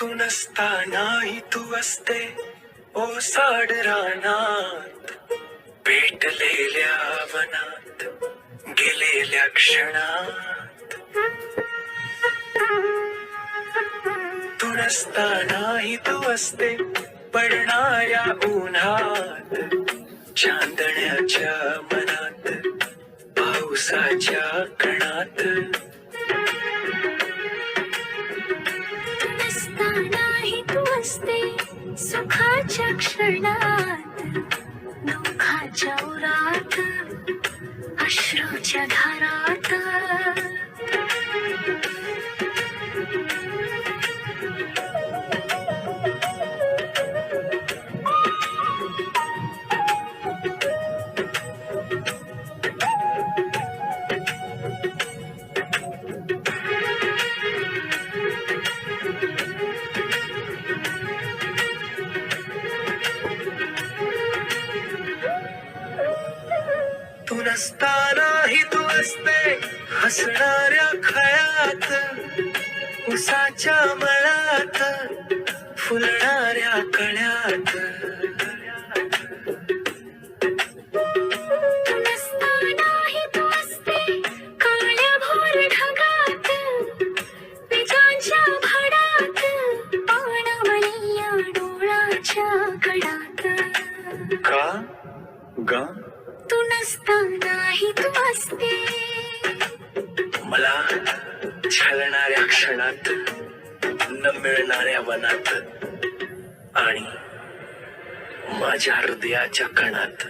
तू नसतानाही तू असते ओसाड रानात, पेटलेल्या वनात, गेलेल्या क्षणात. तू नसतानाही तू असते पडणाऱ्या उन्हात, चांदण्याच्या मनात, पावसाच्या कणात. नसतानाही तू असते सुखाच्या क्षणात, दुःखाच्या उरात, अश्रूच्या धारात. तू नसतानाही तू असते हसणाऱ्या खळ्यात, उसाच्या मळात, फुलणाऱ्या कळ्यात. तू नसतानाही तू असते काळ्या भोर ढगात, विजांच्या भडात, पाणवळीया डोळाच्या कडात. का ग तू नसतानाही तू असते मला छळणाऱ्या क्षणात, न मिळणाऱ्या वनात, आणि माझ्या हृदयाच्या कणात.